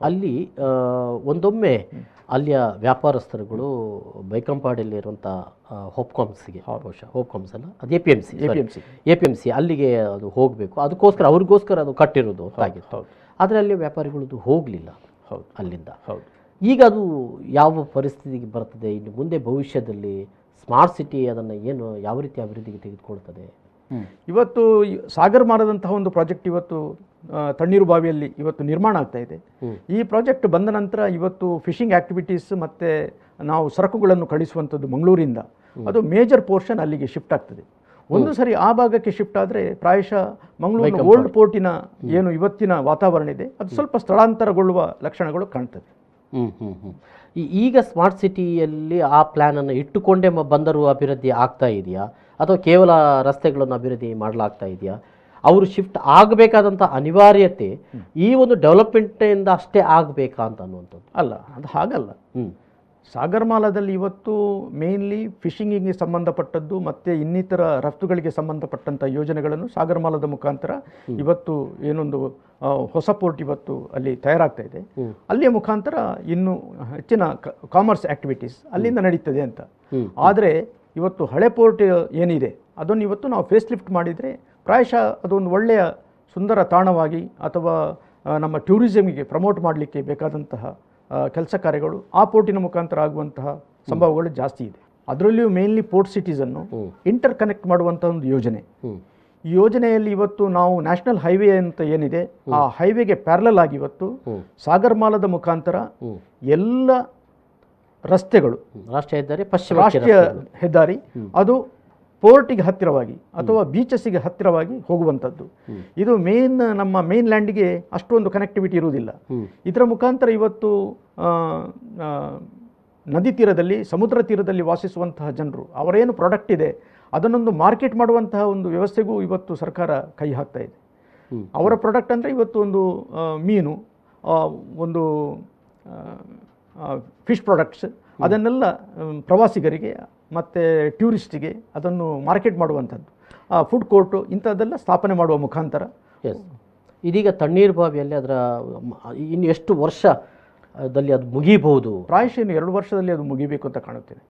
ಅಲ್ಲಿ ಒಂದೊಮ್ಮೆ ಅಲ್ಲಿಯ ವ್ಯಾಪಾರಸ್ಥರುಗಳು ಬೈಕಂಪಾಡಿಯಲ್ಲಿರುವಂಥ ಹೋಪ್ಕಾಮ್ಸ್ಗೆ ಬಹುಶಃ ಹೋಪ್ಕಾಮ್ಸ್ ಅಲ್ಲ ಅದು ಎ ಪಿ ಎಮ್ ಸಿ ಅಲ್ಲಿಗೆ ಅದು ಹೋಗಬೇಕು, ಅದಕ್ಕೋಸ್ಕರ ಅವ್ರಿಗೋಸ್ಕರ ಅದು ಕಟ್ಟಿರೋದು ಆಗಿತ್ತು. ಆದರೆ ಅಲ್ಲಿ ವ್ಯಾಪಾರಿಗಳದ್ದು ಹೋಗಲಿಲ್ಲ ಅಲ್ಲಿಂದ. ಈಗ ಅದು ಯಾವ ಪರಿಸ್ಥಿತಿಗೆ ಬರ್ತದೆ, ಇನ್ನು ಮುಂದೆ ಭವಿಷ್ಯದಲ್ಲಿ ಸ್ಮಾರ್ಟ್ ಸಿಟಿ ಅದನ್ನು ಏನು ಯಾವ ರೀತಿ ಅಭಿವೃದ್ಧಿಗೆ ತೆಗೆದುಕೊಳ್ತದೆ? ಇವತ್ತು ಸಾಗರ್ ಮಾರದಂತಹ ಒಂದು ಪ್ರಾಜೆಕ್ಟ್ ಇವತ್ತು ತಣ್ಣೀರು ಬಾವಿಯಲ್ಲಿ ಇವತ್ತು ನಿರ್ಮಾಣ ಆಗ್ತಾ ಇದೆ. ಈ ಪ್ರಾಜೆಕ್ಟ್ ಬಂದ ನಂತರ ಇವತ್ತು ಫಿಶಿಂಗ್ ಆಕ್ಟಿವಿಟೀಸ್ ಮತ್ತು ನಾವು ಸರಕುಗಳನ್ನು ಕಳಿಸುವಂಥದ್ದು ಮಂಗಳೂರಿಂದ ಅದು ಮೇಜರ್ ಪೋರ್ಷನ್ ಅಲ್ಲಿಗೆ ಶಿಫ್ಟ್ ಆಗ್ತದೆ. ಒಂದು ಸರಿ ಆ ಭಾಗಕ್ಕೆ ಶಿಫ್ಟ್ ಆದರೆ ಪ್ರಾಯಶಃ ಮಂಗಳೂರಿನ ಓಲ್ಡ್ ಪೋರ್ಟಿನ ಏನು ಇವತ್ತಿನ ವಾತಾವರಣ ಇದೆ ಅದು ಸ್ವಲ್ಪ ಸ್ಥಳಾಂತರಗೊಳ್ಳುವ ಲಕ್ಷಣಗಳು ಕಾಣ್ತದೆ. ಈಗ ಸ್ಮಾರ್ಟ್ ಸಿಟಿಯಲ್ಲಿ ಆ ಪ್ಲ್ಯಾನನ್ನು ಇಟ್ಟುಕೊಂಡೇ ಬಂದರು ಅಭಿವೃದ್ಧಿ ಆಗ್ತಾ ಇದೆಯಾ ಅಥವಾ ಕೇವಲ ರಸ್ತೆಗಳನ್ನು ಅಭಿವೃದ್ಧಿ ಮಾಡಲಾಗ್ತಾ ಇದೆಯಾ? ಅವರು ಶಿಫ್ಟ್ ಆಗಬೇಕಾದಂಥ ಅನಿವಾರ್ಯತೆ ಈ ಒಂದು ಡೆವಲಪ್ಮೆಂಟಿಂದ ಅಷ್ಟೇ ಆಗಬೇಕಾ ಅಂತ ಅನ್ನುವಂಥದ್ದು ಅಲ್ಲ, ಅದು ಹಾಗಲ್ಲ. ಸಾಗರಮಾಲಾದಲ್ಲಿ ಇವತ್ತು ಮೇನ್ಲಿ ಫಿಶಿಂಗಿಗೆ ಸಂಬಂಧಪಟ್ಟದ್ದು ಮತ್ತು ಇನ್ನಿತರ ರಫ್ತುಗಳಿಗೆ ಸಂಬಂಧಪಟ್ಟಂಥ ಯೋಜನೆಗಳನ್ನು ಸಾಗರಮಾಲದ ಮುಖಾಂತರ ಇವತ್ತು ಏನೊಂದು ಹೊಸ ಪೋರ್ಟ್ ಇವತ್ತು ಅಲ್ಲಿ ತಯಾರಾಗ್ತಾ ಇದೆ. ಅಲ್ಲಿಯ ಮುಖಾಂತರ ಇನ್ನೂ ಹೆಚ್ಚಿನ ಕಾಮರ್ಸ್ ಆಕ್ಟಿವಿಟೀಸ್ ಅಲ್ಲಿಂದ ನಡೀತದೆ ಅಂತ. ಆದರೆ ಇವತ್ತು ಹಳೆ ಪೋರ್ಟ್ ಏನಿದೆ ಅದನ್ನು ಇವತ್ತು ನಾವು ಫೇಸ್ ಲಿಫ್ಟ್ ಮಾಡಿದರೆ ಪ್ರಾಯಶಃ ಅದೊಂದು ಒಳ್ಳೆಯ ಸುಂದರ ತಾಣವಾಗಿ ಅಥವಾ ನಮ್ಮ ಟೂರಿಸಮಿಗೆ ಪ್ರಮೋಟ್ ಮಾಡಲಿಕ್ಕೆ ಬೇಕಾದಂತಹ ಕೆಲಸ ಕಾರ್ಯಗಳು ಆ ಪೋರ್ಟಿನ ಮುಖಾಂತರ ಆಗುವಂತಹ ಸಂಭವಗಳು ಜಾಸ್ತಿ ಇದೆ. ಅದರಲ್ಲಿಯೂ ಮೇನ್ಲಿ ಪೋರ್ಟ್ ಸಿಟೀಸನ್ನು ಇಂಟರ್ ಕನೆಕ್ಟ್ ಮಾಡುವಂಥ ಒಂದು ಯೋಜನೆ. ಈ ಯೋಜನೆಯಲ್ಲಿ ಇವತ್ತು ನಾವು ನ್ಯಾಷನಲ್ ಹೈವೇ ಅಂತ ಏನಿದೆ ಆ ಹೈವೇಗೆ ಪ್ಯಾರಲಲ್ ಆಗಿ ಇವತ್ತು ಸಾಗರಮಾಲದ ಮುಖಾಂತರ ಎಲ್ಲ ರಸ್ತೆಗಳು ರಾಷ್ಟ್ರೀಯ ಹೆದ್ದಾರಿ ಅದು ಪೋರ್ಟಿಗೆ ಹತ್ತಿರವಾಗಿ ಅಥವಾ ಬೀಚಸ್ಸಿಗೆ ಹತ್ತಿರವಾಗಿ ಹೋಗುವಂಥದ್ದು. ಇದು ನಮ್ಮ ಮೇನ್ ಲ್ಯಾಂಡ್ಗೆ ಅಷ್ಟೊಂದು ಕನೆಕ್ಟಿವಿಟಿ ಇರುವುದಿಲ್ಲ. ಇದರ ಮುಖಾಂತರ ಇವತ್ತು ನದಿ ತೀರದಲ್ಲಿ ಸಮುದ್ರ ತೀರದಲ್ಲಿ ವಾಸಿಸುವಂತಹ ಜನರು ಅವರೇನು ಪ್ರಾಡಕ್ಟ್ ಇದೆ ಅದನ್ನೊಂದು ಮಾರ್ಕೆಟ್ ಮಾಡುವಂತಹ ಒಂದು ವ್ಯವಸ್ಥೆಗೂ ಇವತ್ತು ಸರ್ಕಾರ ಕೈ ಹಾಕ್ತಾ ಇದೆ. ಅವರ ಪ್ರಾಡಕ್ಟ್ ಅಂದರೆ ಇವತ್ತು ಒಂದು ಮೀನು, ಒಂದು ಫಿಶ್ ಪ್ರಾಡಕ್ಟ್ಸ್ ಅದನ್ನೆಲ್ಲ ಪ್ರವಾಸಿಗರಿಗೆ ಮತ್ತು ಟೂರಿಸ್ಟಿಗೆ ಅದನ್ನು ಮಾರ್ಕೆಟ್ ಮಾಡುವಂಥದ್ದು, ಫುಡ್ ಕೋರ್ಟು ಇಂಥದ್ದೆಲ್ಲ ಸ್ಥಾಪನೆ ಮಾಡುವ ಮುಖಾಂತರ. ಇದೀಗ ತಣ್ಣೀರು ಬಾವಿಯಲ್ಲಿ ಅದರ ಇನ್ನು ಎಷ್ಟು ವರ್ಷದಲ್ಲಿ ಅದು ಮುಗಿಬಹುದು? ಪ್ರಾಯಶಃ ಇನ್ನು 2 ವರ್ಷದಲ್ಲಿ ಅದು ಮುಗಿಬೇಕು ಅಂತ ಕಾಣುತ್ತೇನೆ.